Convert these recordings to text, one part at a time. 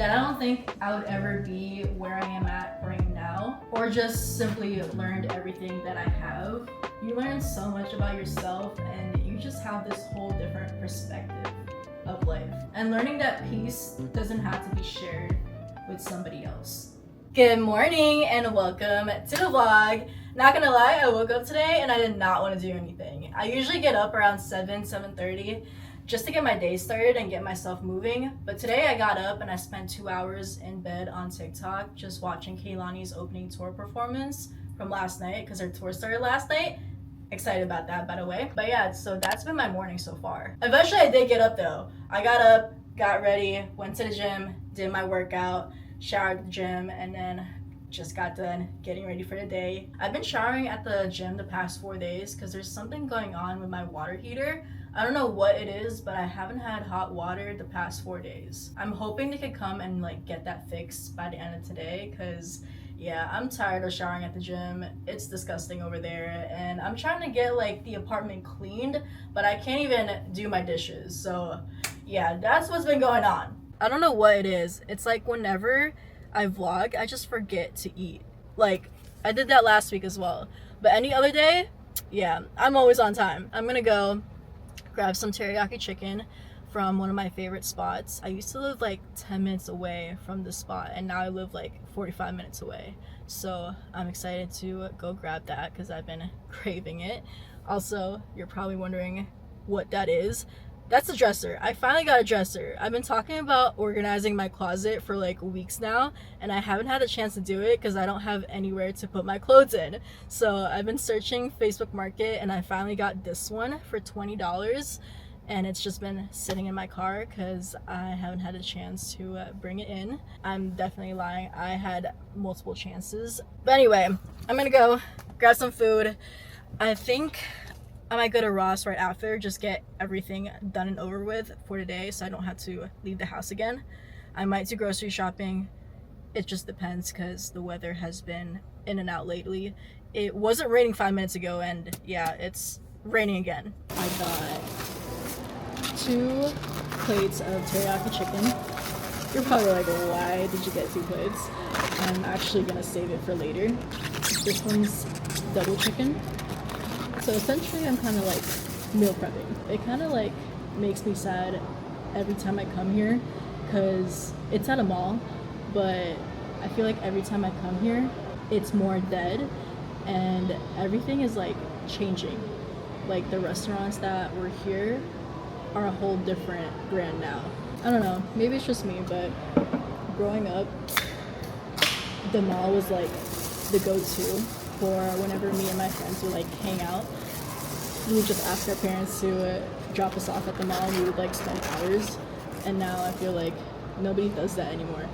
that I don't think I would ever be where I am at right now, or just simply learned everything that I have. You learn so much about yourself, and you just have this whole different perspective of life. And learning that peace doesn't have to be shared with somebody else. Good morning and welcome to the vlog. Not gonna lie, I woke up today and I did not want to do anything. I usually get up around 7:30 just to get my day started and get myself moving. But today I got up and I spent 2 hours in bed on TikTok just watching Kehlani's opening tour performance from last night because her tour started last night. Excited about that, by the way. But yeah, so that's been my morning so far. Eventually I did get up though. I got up, got ready, went to the gym, did my workout, showered at the gym, and then just got done getting ready for the day. I've been showering at the gym the past 4 days because there's something going on with my water heater. I don't know what it is, but I haven't had hot water the past 4 days. I'm hoping they could come and get that fixed by the end of today because yeah, I'm tired of showering at the gym. It's disgusting over there, and I'm trying to get the apartment cleaned, but I can't even do my dishes. So yeah, that's what's been going on. I don't know what it is. It's like whenever I vlog, I just forget to eat. I did that last week as well. But any other day, yeah, I'm always on time. I'm gonna go grab some teriyaki chicken from one of my favorite spots. I used to live 10 minutes away from this spot, and now I live 45 minutes away. So I'm excited to go grab that because I've been craving it. Also, you're probably wondering what that is. That's a dresser. I finally got a dresser. I've been talking about organizing my closet for weeks now, and I haven't had a chance to do it because I don't have anywhere to put my clothes in. So I've been searching Facebook Market, and I finally got this one for $20, and it's just been sitting in my car because I haven't had a chance to bring it in. I'm definitely lying. I had multiple chances. But anyway, I'm gonna go grab some food. I think I might go to Ross right after, just get everything done and over with for today so I don't have to leave the house again. I might do grocery shopping. It just depends because the weather has been in and out lately. It wasn't raining 5 minutes ago, and yeah, it's raining again. I got 2 plates of teriyaki chicken. You're probably like, why did you get 2 plates? I'm actually gonna save it for later. This one's double chicken. So essentially I'm kind of meal prepping. It kind of makes me sad every time I come here because it's at a mall, but I feel like every time I come here it's more dead and everything is changing. The restaurants that were here are a whole different brand now. I don't know, maybe it's just me, but growing up the mall was the go-to for whenever me and my friends would hang out. We would just ask our parents to drop us off at the mall, and we would spend hours. And now I feel like nobody does that anymore.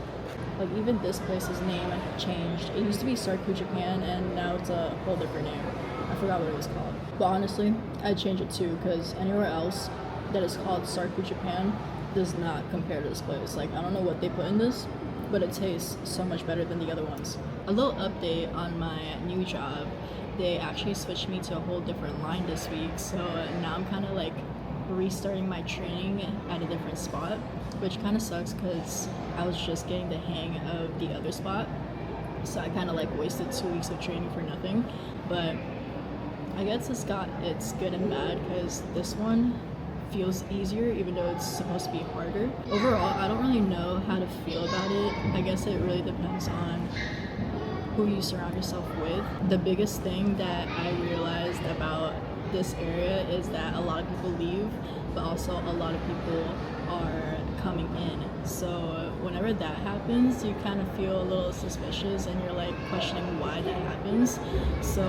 Even this place's name changed. It used to be Sarku Japan, and now it's a whole different name. I forgot what it was called. But honestly, I'd change it too, because anywhere else that is called Sarku Japan does not compare to this place. I don't know what they put in this, but it tastes so much better than the other ones. A little update on my new job. They actually switched me to a whole different line this week, so now I'm kind of restarting my training at a different spot, which kind of sucks because I was just getting the hang of the other spot, so I kind of wasted 2 weeks of training for nothing. But I guess it's good and bad because this one feels easier even though it's supposed to be harder. Overall, I don't really know how to feel about it. I guess it really depends on who you surround yourself with. The biggest thing that I realized about this area is that a lot of people leave, but also a lot of people are coming in. So whenever that happens, you kind of feel a little suspicious and you're questioning why that happens. So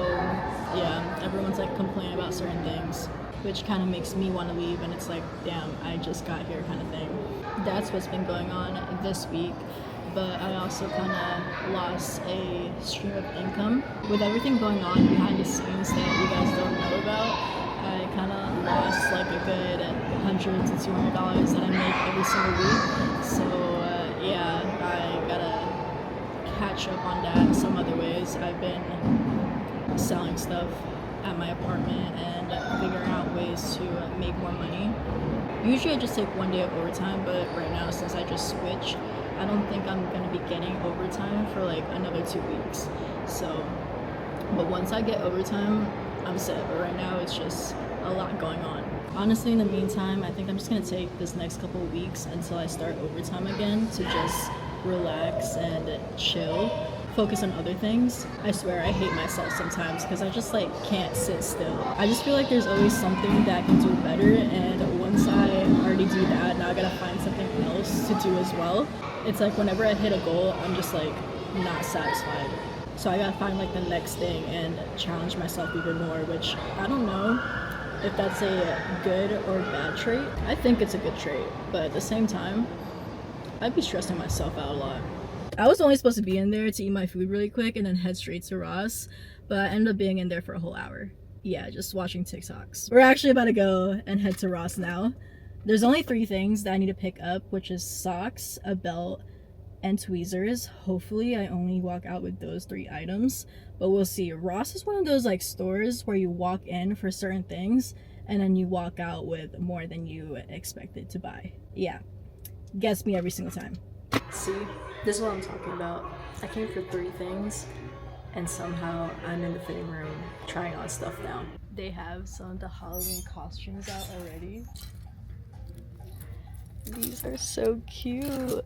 yeah, everyone's complaining about certain things, which kind of makes me want to leave, and it's damn, I just got here kind of thing. That's what's been going on this week. But I also kind of lost a stream of income. With everything going on behind the scenes that you guys don't know about, I kind of lost a good $100 to $200 that I make every single week. So yeah, I gotta catch up on that some other ways. I've been selling stuff at my apartment and figuring out ways to make more money. Usually I just take 1 day of overtime, but right now since I just switched, I don't think I'm gonna be getting overtime for like another 2 weeks. So, but once I get overtime, I'm set. But right now, it's just a lot going on. Honestly, in the meantime, I think I'm just gonna take this next couple of weeks until I start overtime again to just relax and chill, focus on other things. I swear I hate myself sometimes because I just like can't sit still. I just feel like there's always something that I can do better, and once I already do that, now I gotta find something else to do as well. It's like whenever I hit a goal, I'm just like not satisfied. So I gotta find like the next thing and challenge myself even more, which I don't know if that's a good or bad trait. I think it's a good trait, but at the same time, I'd be stressing myself out a lot. I was only supposed to be in there to eat my food really quick and then head straight to Ross, but I ended up being in there for a whole hour. Yeah, just watching TikToks. We're actually about to go and head to Ross now. There's only 3 things that I need to pick up, which is socks, a belt, and tweezers. Hopefully I only walk out with those 3 items, but we'll see. Ross is one of those like stores where you walk in for certain things and then you walk out with more than you expected to buy. Yeah, gets me every single time. See, this is what I'm talking about. I came for 3 things and somehow I'm in the fitting room trying on stuff now. They have some of the Halloween costumes out already. These are so cute.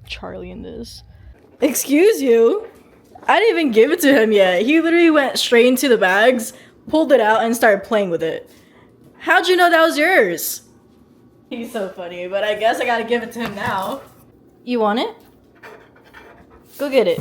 Charlie in this. Excuse you? I didn't even give it to him yet. He literally went straight into the bags, pulled it out, and started playing with it. How'd you know that was yours? He's so funny, but I guess I gotta give it to him now. You want it? Go get it.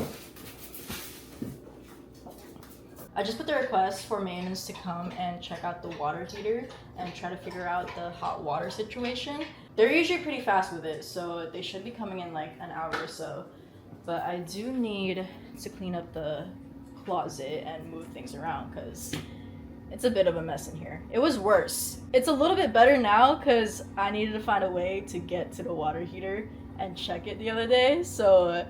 I just put the request for maintenance to come and check out the water heater and try to figure out the hot water situation. They're usually pretty fast with it, so they should be coming in like an hour or so. But I do need to clean up the closet and move things around because it's a bit of a mess in here. It was worse. It's a little bit better now because I needed to find a way to get to the water heater and check it the other day. So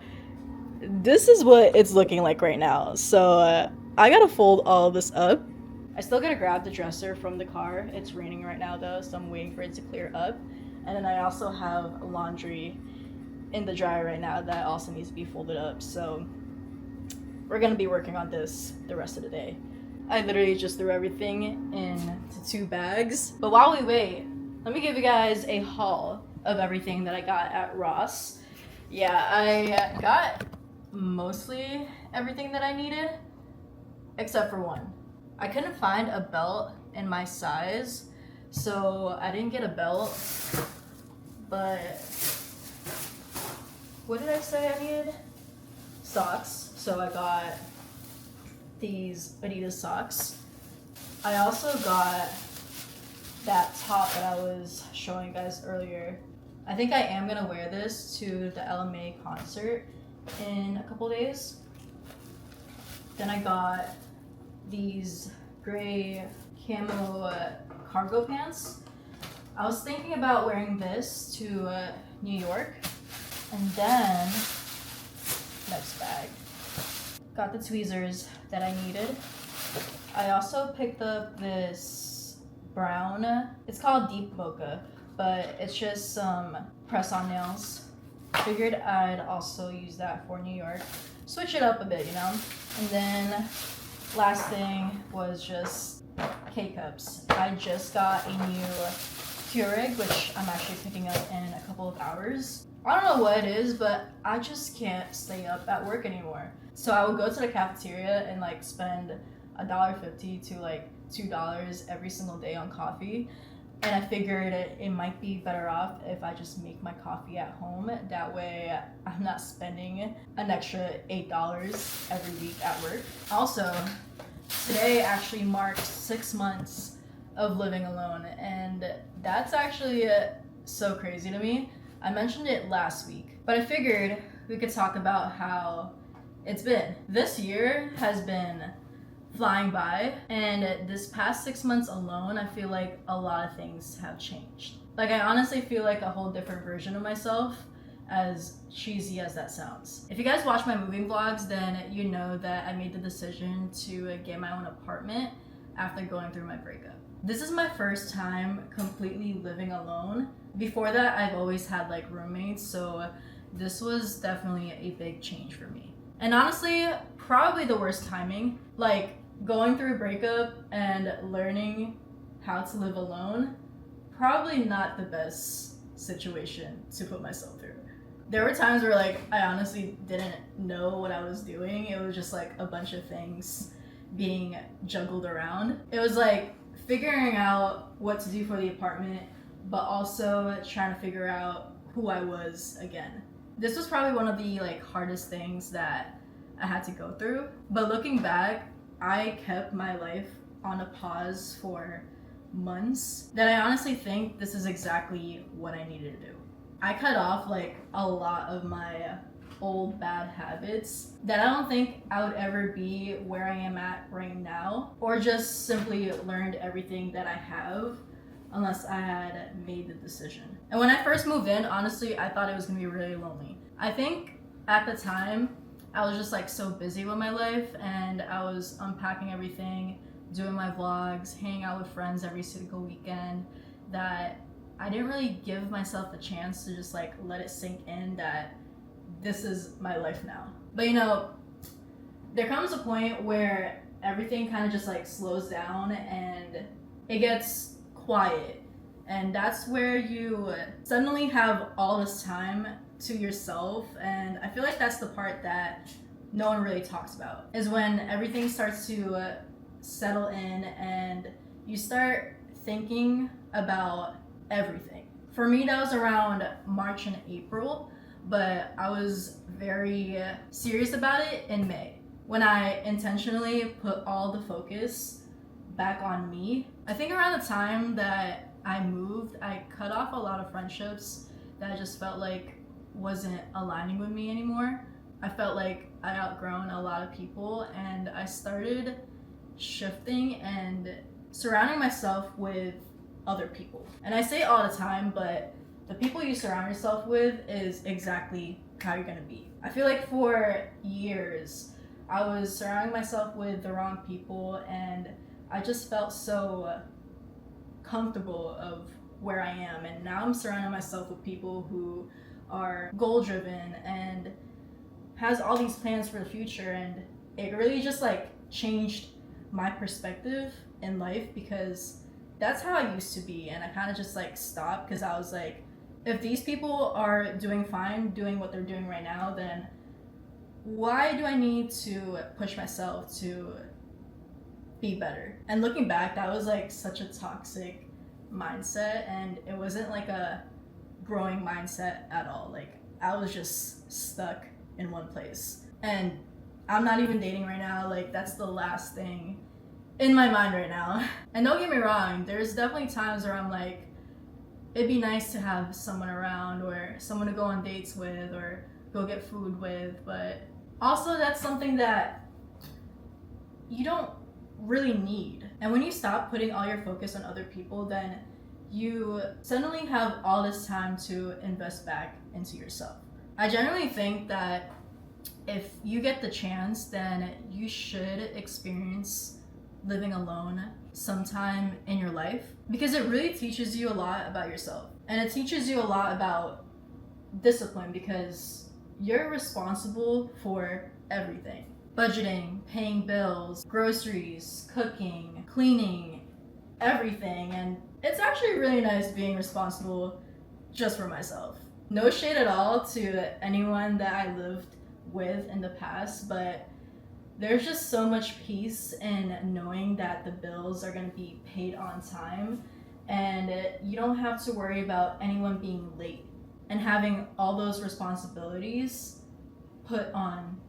this is what it's looking like right now. So I gotta fold all of this up. I still gotta grab the dresser from the car. It's raining right now though, so I'm waiting for it to clear up. And then I also have laundry in the dryer right now that also needs to be folded up. So we're gonna be working on this the rest of the day. I literally just threw everything into 2 bags. But while we wait, let me give you guys a haul of everything that I got at Ross. Yeah, I got mostly everything that I needed, except for one. I couldn't find a belt in my size, so I didn't get a belt, but what did I say I needed? Socks, so I got these Adidas socks. I also got that top that I was showing you guys earlier. I think I am gonna wear this to the LMA concert in a couple days. Then I got these gray camo cargo pants. I was thinking about wearing this to New York. And then, next bag. Got the tweezers that I needed. I also picked up this brown, it's called Deep Mocha, but it's just some press-on nails. Figured I'd also use that for New York. Switch it up a bit, you know? And then last thing was just K-cups. I just got a new Keurig, which I'm actually picking up in a couple of hours. I don't know what it is, but I just can't stay up at work anymore. So I would go to the cafeteria and like spend $1.50 to like $2 every single day on coffee. And I figured it might be better off if I just make my coffee at home. That way I'm not spending an extra $8 every week at work. Also, today actually marks 6 months of living alone, and that's actually so crazy to me. I mentioned it last week, but I figured we could talk about how it's been. This year has been flying by, and this past 6 months alone, I feel like a lot of things have changed. Like, I honestly feel like a whole different version of myself, as cheesy as that sounds. If you guys watch my moving vlogs, then you know that I made the decision to get my own apartment after going through my breakup. This is my first time completely living alone. Before that, I've always had like roommates, so this was definitely a big change for me. And honestly, probably the worst timing. Like going through a breakup and learning how to live alone, probably not the best situation to put myself through. There were times where like I honestly didn't know what I was doing. It was just like a bunch of things being juggled around. It was like figuring out what to do for the apartment, but also trying to figure out who I was again. This was probably one of the like hardest things that I had to go through. But looking back, I kept my life on a pause for months that I honestly think this is exactly what I needed to do. I cut off like a lot of my old bad habits that I don't think I would ever be where I am at right now, or just simply learned everything that I have unless I had made the decision. And when I first moved in, honestly, I thought it was gonna be really lonely. I think at the time, I was just like so busy with my life and I was unpacking everything, doing my vlogs, hanging out with friends every single weekend, that I didn't really give myself the chance to just like let it sink in that this is my life now. But you know, there comes a point where everything kind of just like slows down and it gets quiet. And that's where you suddenly have all this time to yourself. And I feel like that's the part that no one really talks about, is when everything starts to settle in and you start thinking about everything. For me, that was around March and April, but I was very serious about it in May when I intentionally put all the focus back on me. I think around the time that I moved, I cut off a lot of friendships that I just felt like wasn't aligning with me anymore. I felt like I outgrown a lot of people and I started shifting and surrounding myself with other people. And I say it all the time, but the people you surround yourself with is exactly how you're gonna be. I feel like for years, I was surrounding myself with the wrong people and I just felt so comfortable of where I am. And now I'm surrounding myself with people who are goal driven and has all these plans for the future. And it really just like changed my perspective in life, because that's how I used to be. And I kind of just like stopped because I was like, if these people are doing fine, doing what they're doing right now, then why do I need to push myself to be better? And looking back, that was like such a toxic mindset, and it wasn't like a growing mindset at all. Like I was just stuck in one place. And I'm not even dating right now. Like that's the last thing in my mind right now. And don't get me wrong, there's definitely times where I'm like, it'd be nice to have someone around or someone to go on dates with or go get food with, but also that's something that you don't really need. And when you stop putting all your focus on other people, then you suddenly have all this time to invest back into yourself. I generally think that if you get the chance, then you should experience living alone sometime in your life, because it really teaches you a lot about yourself, and it teaches you a lot about discipline, because you're responsible for everything: budgeting, paying bills, groceries, cooking, cleaning, everything. And it's actually really nice being responsible just for myself. No shade at all to anyone that I lived with in the past, but there's just so much peace in knowing that the bills are going to be paid on time and you don't have to worry about anyone being late and having all those responsibilities put on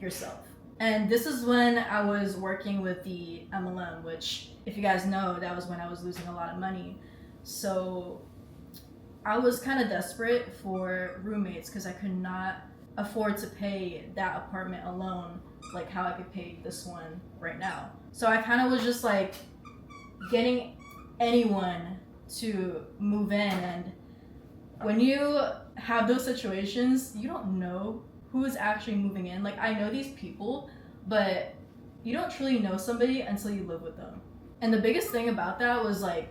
yourself. And this is when I was working with the MLM, which, if you guys know, that was when I was losing a lot of money. So I was kind of desperate for roommates because I could not afford to pay that apartment alone like how I could pay this one right now. So I kind of was just like getting anyone to move in. And when you have those situations, you don't know who is actually moving in. Like I know these people, but you don't truly know somebody until you live with them. And the biggest thing about that was like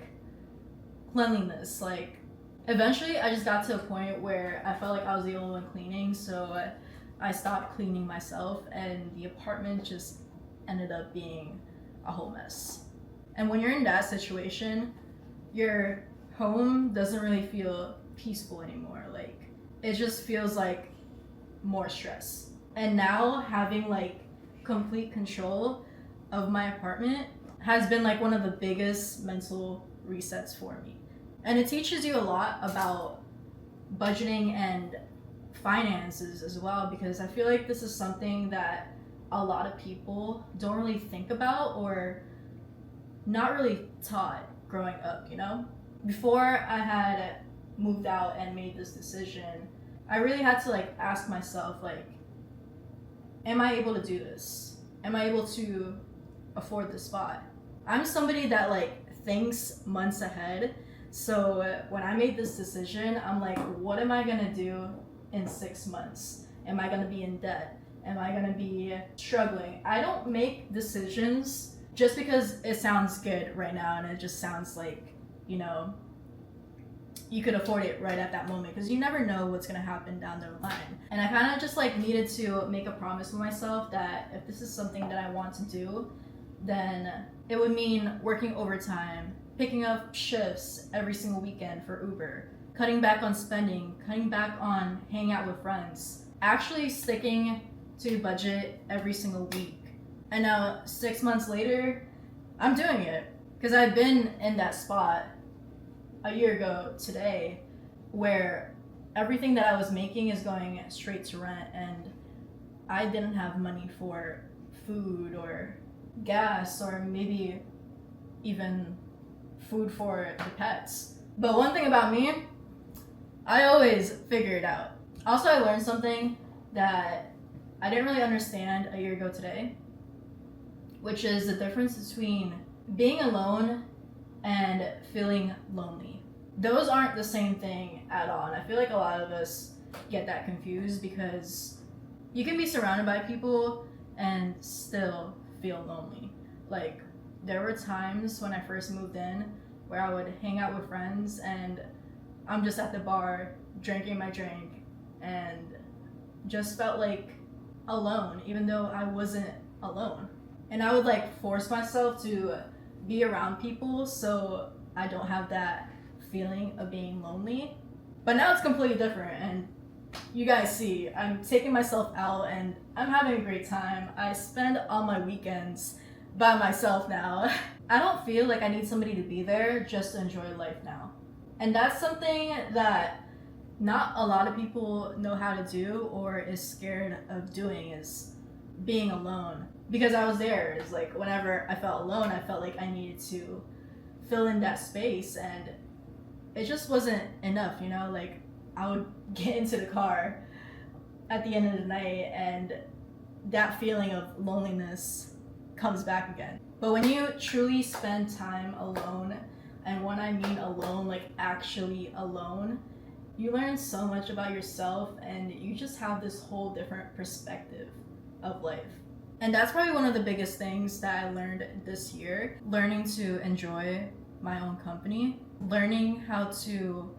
cleanliness. Like Eventually, I just got to a point where I felt like I was the only one cleaning, so I stopped cleaning myself, and the apartment just ended up being a whole mess. And when you're in that situation, your home doesn't really feel peaceful anymore. Like, it just feels like more stress. And now having like complete control of my apartment has been like one of the biggest mental resets for me. And it teaches you a lot about budgeting and finances as well, because I feel like this is something that a lot of people don't really think about or not really taught growing up, you know? Before I had moved out and made this decision, I really had to like ask myself, like, am I able to do this? Am I able to afford this spot? I'm somebody that like thinks months ahead. So when I made this decision, I'm like, what am I gonna do in 6 months? Am I gonna be in debt? Am I gonna be struggling? I don't make decisions just because it sounds good right now and it just sounds like, you know, you could afford it right at that moment, because you never know what's going to happen down the line. And I kind of just like needed to make a promise with myself that if this is something that I want to do, then it would mean working overtime, picking up shifts every single weekend for Uber, cutting back on spending, cutting back on hanging out with friends, actually sticking to budget every single week. And now 6 months later, I'm doing it, because I've been in that spot a year ago today where everything that I was making is going straight to rent, and I didn't have money for food or gas or maybe even food for the pets. But one thing about me, I always figure it out. Also, I learned something that I didn't really understand a year ago today, which is the difference between being alone and feeling lonely. Those aren't the same thing at all. And I feel like a lot of us get that confused, because you can be surrounded by people and still feel lonely. Like, there were times when I first moved in where I would hang out with friends and I'm just at the bar drinking my drink and just felt like alone, even though I wasn't alone. And I would like force myself to be around people so I don't have that feeling of being lonely. But now it's completely different, and you guys see, I'm taking myself out and I'm having a great time. I spend all my weekends by myself now. I don't feel like I need somebody to be there just to enjoy life now. And that's something that not a lot of people know how to do or is scared of doing, is being alone. Because I was there, it's like whenever I felt alone, I felt like I needed to fill in that space, and it just wasn't enough, you know? Like, I would get into the car at the end of the night and that feeling of loneliness comes back again. But when you truly spend time alone, and when I mean alone, like actually alone, you learn so much about yourself and you just have this whole different perspective of life. And that's probably one of the biggest things that I learned this year, learning to enjoy my own company, learning how to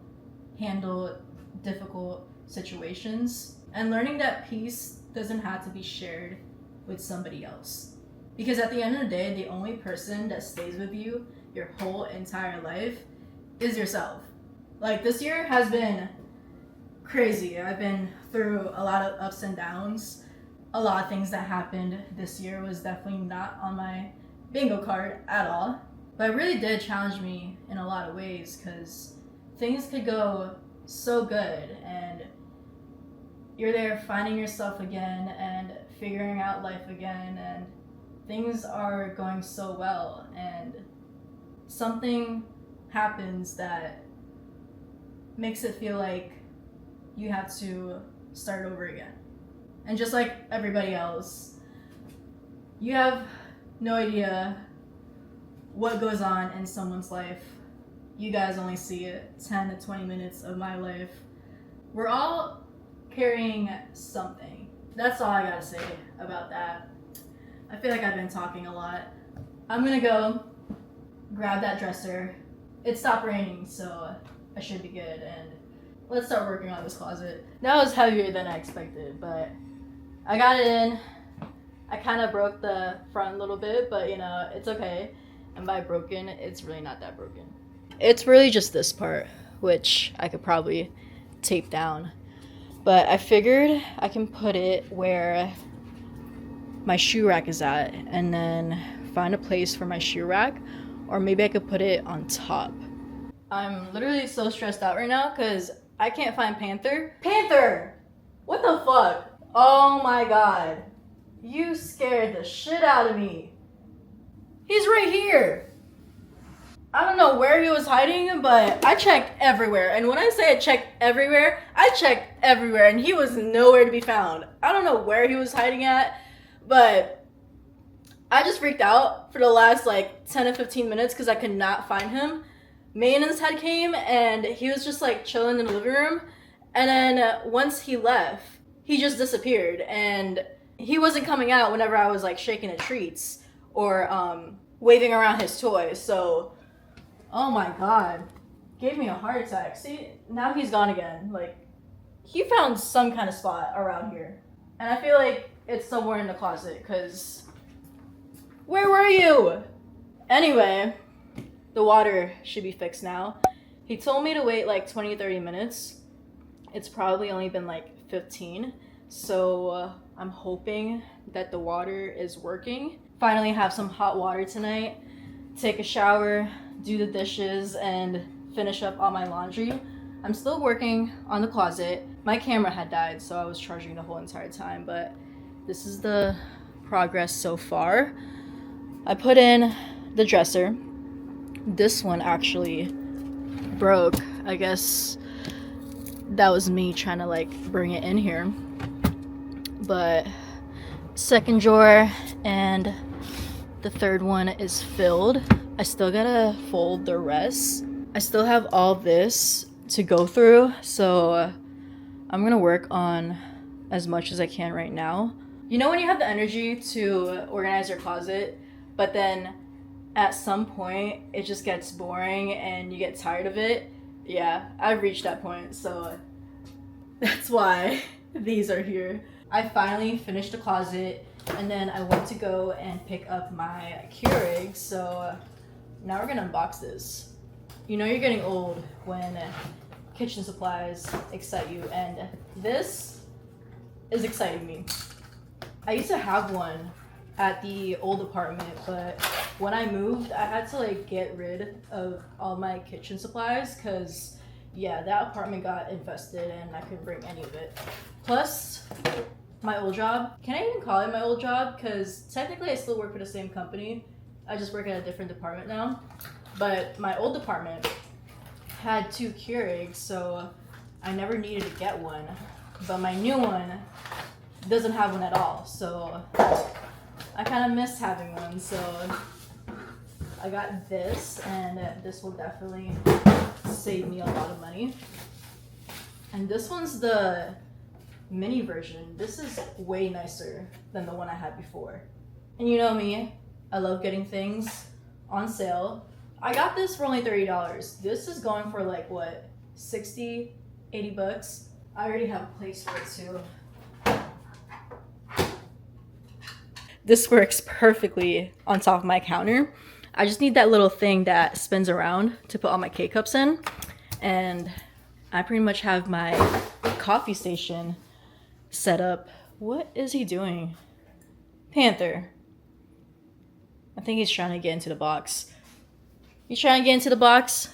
handle difficult situations, and learning that peace doesn't have to be shared with somebody else. Because at the end of the day, the only person that stays with you your whole entire life is yourself. Like, this year has been crazy. I've been through a lot of ups and downs. A lot of things that happened this year was definitely not on my bingo card at all. But it really did challenge me in a lot of ways, because things could go so good and you're there finding yourself again and figuring out life again, and things are going so well, and something happens that makes it feel like you have to start over again. And just like everybody else, you have no idea what goes on in someone's life. You guys only see it 10 to 20 minutes of my life. We're all carrying something. That's all I gotta say about that. I feel like I've been talking a lot. I'm gonna go grab that dresser. It stopped raining, so I should be good. And let's start working on this closet. That was heavier than I expected, but I got it in. I kind of broke the front a little bit, but you know, it's okay. And by broken, it's really not that broken. It's really just this part, which I could probably tape down. But I figured I can put it where my shoe rack is at and then find a place for my shoe rack, or maybe I could put it on top. I'm literally so stressed out right now because I can't find Panther. Panther! What the fuck? Oh my god. You scared the shit out of me. He's right here. I don't know where he was hiding, but I checked everywhere. And when I say I checked everywhere, and he was nowhere to be found. I don't know where he was hiding at, but I just freaked out for the last like 10 to 15 minutes because I could not find him. Maintenance head came and he was just like chilling in the living room. And then once he left, he just disappeared. And he wasn't coming out whenever I was like shaking the treats or waving around his toys. So, oh my god, gave me a heart attack. See, now he's gone again. Like, he found some kind of spot around here. And I feel like it's somewhere in the closet, because where were you? Anyway, the water should be fixed now. He told me to wait like 20-30 minutes. It's probably only been like 15. So I'm hoping that the water is working. Finally have some hot water tonight. Take a shower, do the dishes, and finish up all my laundry. I'm still working on the closet. My camera had died, so I was charging the whole entire time, but this is the progress so far. I put in the dresser. This one actually broke. I guess that was me trying to like bring it in here. But second drawer and the third one is filled. I still gotta fold the rest. I still have all this to go through, so I'm gonna work on as much as I can right now. You know when you have the energy to organize your closet, but then at some point it just gets boring and you get tired of it? Yeah, I've reached that point, so that's why these are here. I finally finished the closet, and then I went to go and pick up my Keurig, so now we're gonna unbox this. You know you're getting old when kitchen supplies excite you, and this is exciting me. I used to have one at the old apartment, but when I moved, I had to like get rid of all my kitchen supplies because yeah, that apartment got infested and I couldn't bring any of it. Plus, my old job, can I even call it my old job? Because technically I still work for the same company. I just work at a different department now. But my old department had 2 Keurigs, so I never needed to get one. But my new one doesn't have one at all, so I kind of miss having one. So I got this, and this will definitely save me a lot of money. And this one's the mini version. This is way nicer than the one I had before. And you know me, I love getting things on sale. I got this for only $30. This is going for like what, 60, 80 bucks. I already have a place for it too. This works perfectly on top of my counter. I just need that little thing that spins around to put all my K-cups in. And I pretty much have my coffee station set up. What is he doing? Panther. I think he's trying to get into the box. You trying to get into the box?